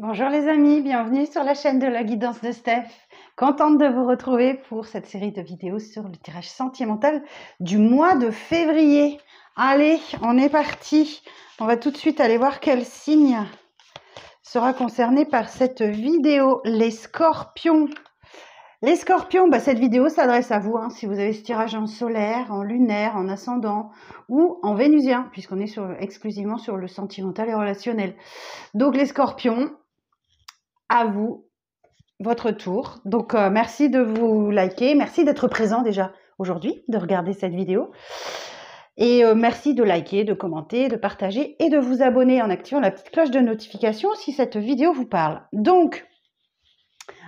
Bonjour les amis, bienvenue sur la chaîne de la guidance de Steph. Contente de vous retrouver pour cette série de vidéos sur le tirage sentimental du mois de février. Allez, on est parti. On va tout de suite aller voir quel signe sera concerné par cette vidéo. Les scorpions. Les scorpions, cette vidéo s'adresse à vous, si vous avez ce tirage en solaire, en lunaire, en ascendant ou en vénusien, puisqu'on est exclusivement sur le sentimental et relationnel. Donc les scorpions, à vous, votre tour. Donc merci de vous liker, merci d'être présent déjà aujourd'hui, de regarder cette vidéo. Et merci de liker, de commenter, de partager et de vous abonner en activant la petite cloche de notification si cette vidéo vous parle. Donc,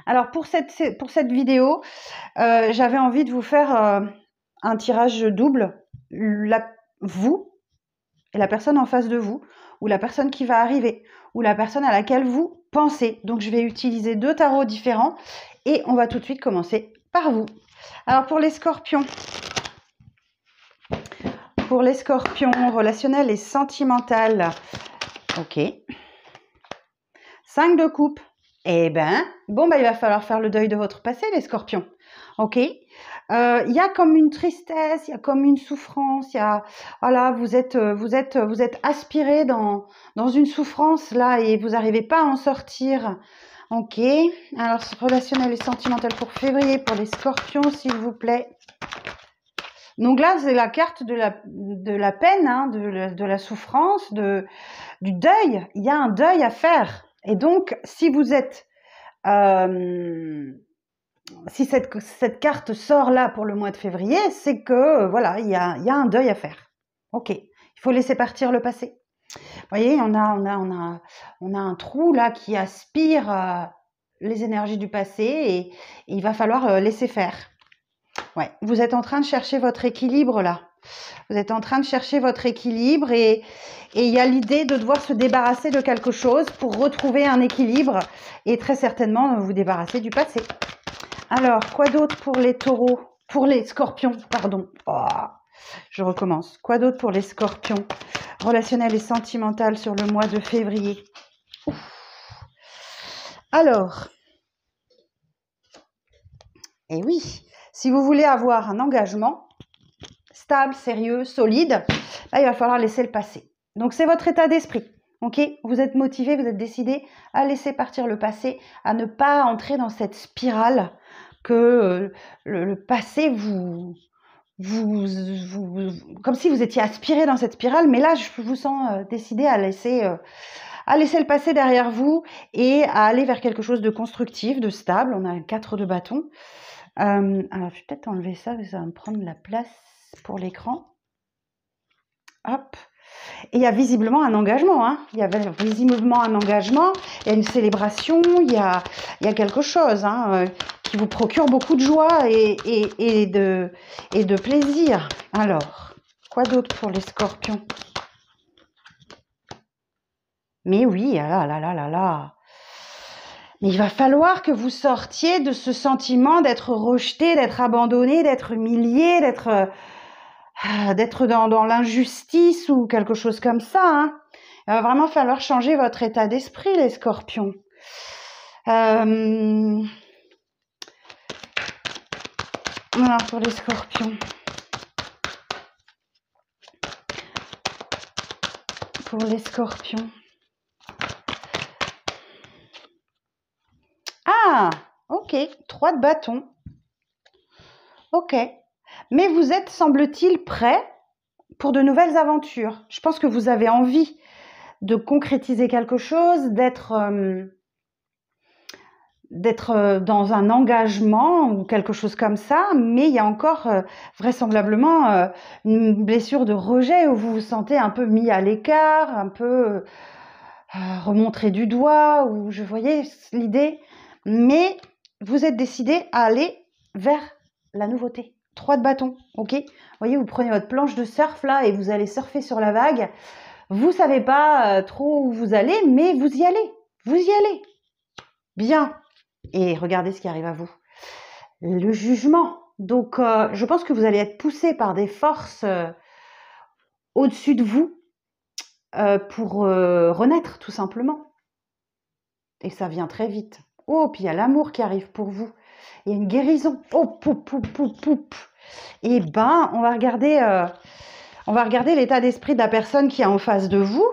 alors pour cette vidéo, j'avais envie de vous faire un tirage double. Vous et la personne en face de vous, ou la personne qui va arriver, ou la personne à laquelle vous pensez. Donc, je vais utiliser deux tarots différents et on va tout de suite commencer par vous. Alors, pour les scorpions, relationnel et sentimental, ok. 5 de coupe. Eh ben, il va falloir faire le deuil de votre passé, les scorpions. Ok. Il y a comme une tristesse, il y a comme une souffrance, voilà, vous êtes aspiré dans une souffrance là et vous n'arrivez pas à en sortir. Ok. Alors, relationnel et sentimental pour février pour les scorpions, s'il vous plaît. Donc là, c'est la carte de la peine, de la souffrance, du deuil. Il y a un deuil à faire. Et donc, si vous êtes... si cette carte sort là pour le mois de février, c'est que, voilà, il y a un deuil à faire. Ok, il faut laisser partir le passé. Vous voyez, on a un trou là qui aspire les énergies du passé et il va falloir laisser faire. Ouais, vous êtes en train de chercher votre équilibre là. Vous êtes en train de chercher votre équilibre et il y a l'idée de devoir se débarrasser de quelque chose pour retrouver un équilibre et très certainement vous débarrasser du passé. Alors, quoi d'autre pour les taureaux? Pour les scorpions, pardon. Oh, je recommence. Quoi d'autre pour les scorpions? Relationnel et sentimental sur le mois de février. Ouf. Alors, et oui, si vous voulez avoir un engagement stable, sérieux, solide, là, il va falloir laisser le passé. Donc, c'est votre état d'esprit. Ok, vous êtes motivé, vous êtes décidé à laisser partir le passé, à ne pas entrer dans cette spirale que le passé comme si vous étiez aspiré dans cette spirale, mais là, je vous sens décidé à laisser le passé derrière vous et à aller vers quelque chose de constructif, de stable. On a 4 de bâton. Alors, je vais peut-être enlever ça, ça va me prendre la place pour l'écran. Hop. Et il y a visiblement un engagement, il y a visiblement un engagement, il y a une célébration, il y a quelque chose qui vous procure beaucoup de joie et de plaisir. Alors, quoi d'autre pour les scorpions? Mais oui, là. Mais il va falloir que vous sortiez de ce sentiment d'être rejeté, d'être abandonné, d'être humilié, d'être dans l'injustice ou quelque chose comme ça. Il va vraiment falloir changer votre état d'esprit, les scorpions. Voilà pour les scorpions. Pour les scorpions. Ah, ok, 3 de bâton. Ok. Mais vous êtes, semble-t-il, prêt pour de nouvelles aventures. Je pense que vous avez envie de concrétiser quelque chose, d'être dans un engagement ou quelque chose comme ça, mais il y a encore vraisemblablement une blessure de rejet où vous vous sentez un peu mis à l'écart, un peu remontré du doigt, ou je voyais l'idée, mais vous êtes décidé à aller vers la nouveauté. 3 de bâton, ok? Vous voyez, vous prenez votre planche de surf là et vous allez surfer sur la vague. Vous savez pas trop où vous allez, mais vous y allez. Vous y allez. Bien. Et regardez ce qui arrive à vous. Le jugement. Donc, je pense que vous allez être poussé par des forces au-dessus de vous pour renaître, tout simplement. Et ça vient très vite. Oh, puis il y a l'amour qui arrive pour vous. Il y a une guérison. Oh, poup, poup, poup, poup. Et ben, on va regarder l'état d'esprit de la personne qui est en face de vous,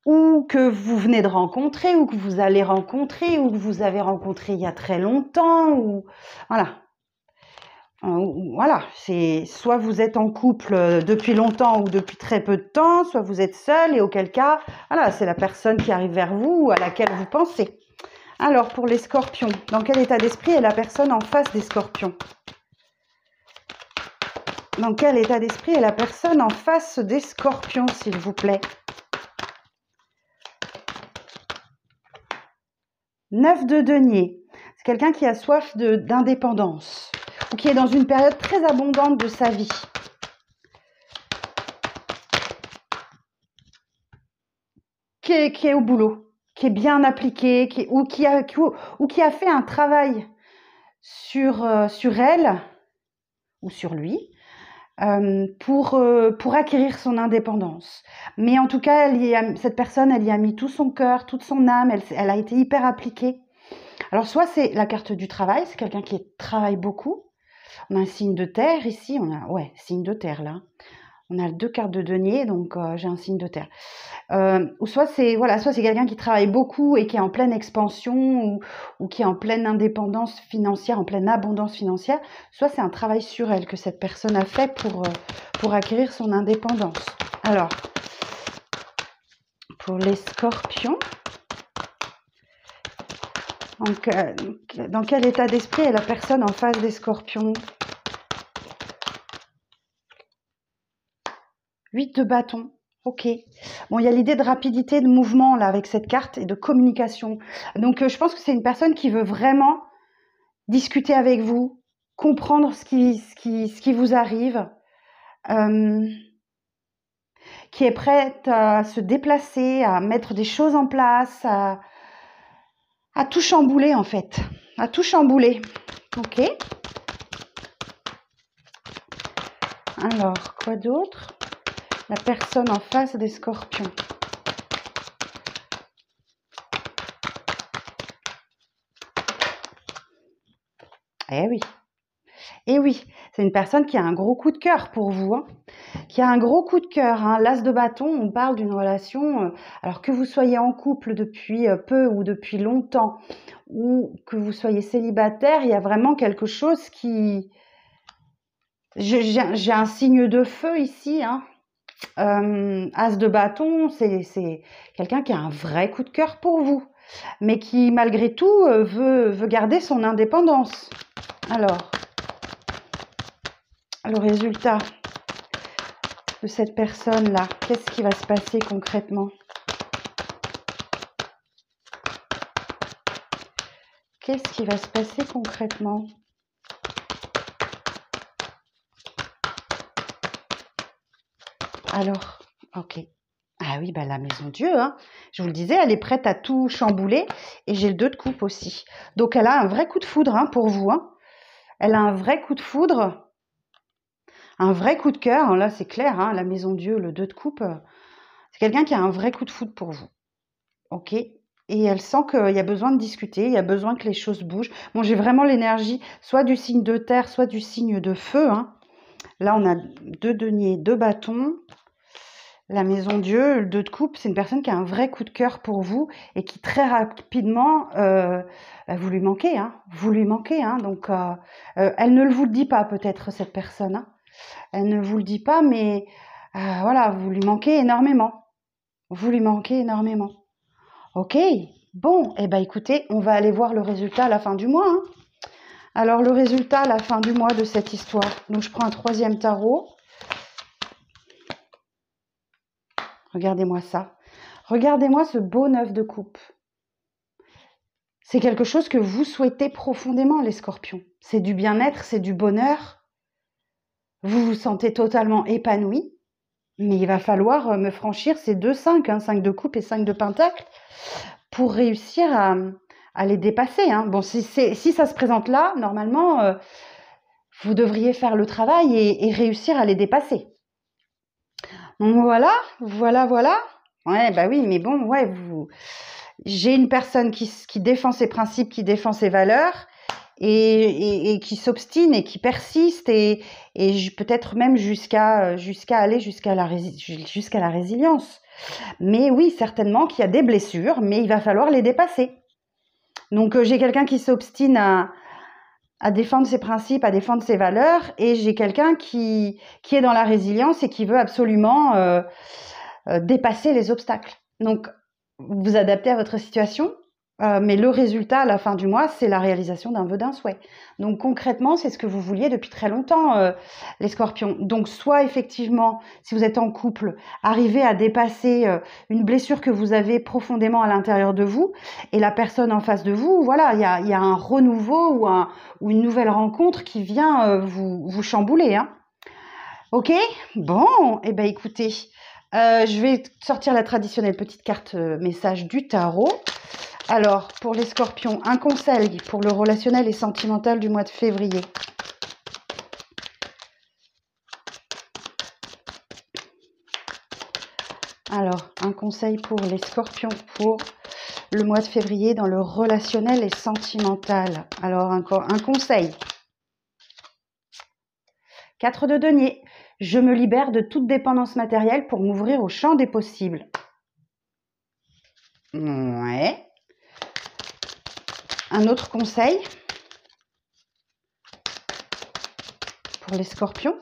ou que vous venez de rencontrer, ou que vous allez rencontrer, ou que vous avez rencontré il y a très longtemps, ou voilà. Voilà, c'est soit vous êtes en couple depuis longtemps ou depuis très peu de temps, soit vous êtes seul et auquel cas, voilà, c'est la personne qui arrive vers vous ou à laquelle vous pensez. Alors, pour les scorpions, dans quel état d'esprit est la personne en face des scorpions? Dans quel état d'esprit est la personne en face des scorpions, s'il vous plaît? 9 de denier. C'est quelqu'un qui a soif d'indépendance ou qui est dans une période très abondante de sa vie. Qui est au boulot, qui est bien appliqué, ou qui a fait un travail sur elle ou sur lui pour acquérir son indépendance. Mais en tout cas, cette personne, elle y a mis tout son cœur, toute son âme, elle a été hyper appliquée. Alors, soit c'est la carte du travail, c'est quelqu'un qui travaille beaucoup. On a un signe de terre ici, signe de terre là. On a 2 cartes de denier, donc j'ai un signe de terre. Ou soit c'est quelqu'un qui travaille beaucoup et qui est en pleine expansion ou qui est en pleine indépendance financière, en pleine abondance financière. Soit c'est un travail sur elle que cette personne a fait pour acquérir son indépendance. Alors, pour les scorpions, dans quel état d'esprit est la personne en face des scorpions? 8 de bâton. Ok. Bon, il y a l'idée de rapidité de mouvement là avec cette carte et de communication. Donc, je pense que c'est une personne qui veut vraiment discuter avec vous, comprendre ce qui vous arrive, qui est prête à se déplacer, à mettre des choses en place, à tout chambouler en fait, à tout chambouler. Ok. Alors, quoi d'autre? La personne en face des scorpions. Eh oui. Eh oui, c'est une personne qui a un gros coup de cœur pour vous, hein, qui a un gros coup de cœur. Hein. L'as de bâton, on parle d'une relation, alors que vous soyez en couple depuis peu ou depuis longtemps, ou que vous soyez célibataire, il y a vraiment quelque chose qui... J'ai un signe de feu ici, hein. As de bâton, c'est quelqu'un qui a un vrai coup de cœur pour vous, mais qui malgré tout veut garder son indépendance. Alors, le résultat de cette personne-là, qu'est-ce qui va se passer concrètement? Qu'est-ce qui va se passer concrètement? Alors, ok. Ah oui, bah la maison Dieu, hein. Je vous le disais, elle est prête à tout chambouler. Et j'ai le 2 de coupe aussi. Donc, elle a un vrai coup de foudre hein, pour vous. Hein. Elle a un vrai coup de foudre. Un vrai coup de cœur. Là, c'est clair, hein, la maison Dieu, le 2 de coupe. C'est quelqu'un qui a un vrai coup de foudre pour vous. Ok. Et elle sent qu'il y a besoin de discuter, il y a besoin que les choses bougent. Bon, j'ai vraiment l'énergie soit du signe de terre, soit du signe de feu. Hein. Là, on a 2 deniers, 2 bâtons. La maison Dieu, le 2 de coupe, c'est une personne qui a un vrai coup de cœur pour vous et qui très rapidement, vous lui manquez. Hein, vous lui manquez. Hein, donc, elle ne vous le dit pas peut-être, cette personne. Hein. Elle ne vous le dit pas, mais voilà, vous lui manquez énormément. Vous lui manquez énormément. Ok, bon, eh ben écoutez, on va aller voir le résultat à la fin du mois. Hein. Alors, le résultat à la fin du mois de cette histoire. Donc, je prends un 3e tarot. Regardez-moi ça. Regardez-moi ce beau 9 de coupe. C'est quelque chose que vous souhaitez profondément, les scorpions. C'est du bien-être, c'est du bonheur. Vous vous sentez totalement épanoui. Mais il va falloir me franchir ces 2 5, hein, 5 de coupe et 5 de pentacle, pour réussir à les dépasser. Hein. Bon, si ça se présente là, normalement, vous devriez faire le travail et réussir à les dépasser. Donc voilà. Ouais, bah oui, mais bon, ouais, J'ai une personne qui défend ses principes, qui défend ses valeurs et qui s'obstine et qui persiste et peut-être même jusqu'à aller jusqu'à la résilience. Mais oui, certainement qu'il y a des blessures, mais il va falloir les dépasser. Donc, j'ai quelqu'un qui s'obstine à défendre ses principes, à défendre ses valeurs, et j'ai quelqu'un qui est dans la résilience et qui veut absolument dépasser les obstacles. Donc, vous adaptez à votre situation, mais le résultat à la fin du mois, c'est la réalisation d'un vœu, d'un souhait. Donc concrètement, c'est ce que vous vouliez depuis très longtemps, les scorpions. Donc soit effectivement, si vous êtes en couple, arriver à dépasser une blessure que vous avez profondément à l'intérieur de vous, et la personne en face de vous, voilà, il y a un renouveau ou une nouvelle rencontre qui vient vous chambouler. Hein. Ok. Bon, eh ben écoutez, je vais sortir la traditionnelle petite carte message du tarot. Alors, pour les scorpions, un conseil pour le relationnel et sentimental du mois de février. Alors, un conseil pour les scorpions pour le mois de février dans le relationnel et sentimental. Alors, encore un conseil. 4 de denier. Je me libère de toute dépendance matérielle pour m'ouvrir au champ des possibles. Ouais. Un autre conseil pour les scorpions.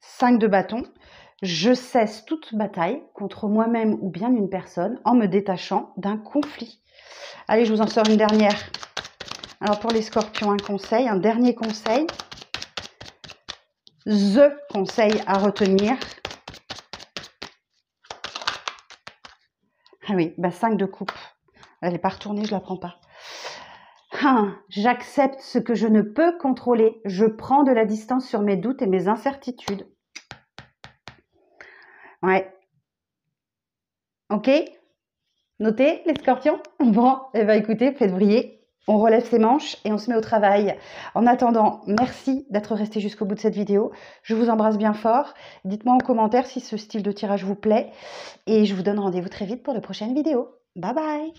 Cinq de bâton. Je cesse toute bataille contre moi-même ou bien une personne en me détachant d'un conflit. Allez, je vous en sors une dernière. Alors pour les scorpions, un conseil, un dernier conseil. The conseil à retenir. Ah oui, 5 de coupe. Elle n'est pas retournée, je ne la prends pas. J'accepte ce que je ne peux contrôler. Je prends de la distance sur mes doutes et mes incertitudes. Ouais. Ok. Notez les scorpions. Bon, eh bien écoutez, faites briller. On relève ses manches et on se met au travail. En attendant, merci d'être resté jusqu'au bout de cette vidéo. Je vous embrasse bien fort. Dites-moi en commentaire si ce style de tirage vous plaît. Et je vous donne rendez-vous très vite pour de prochaines vidéos. Bye bye!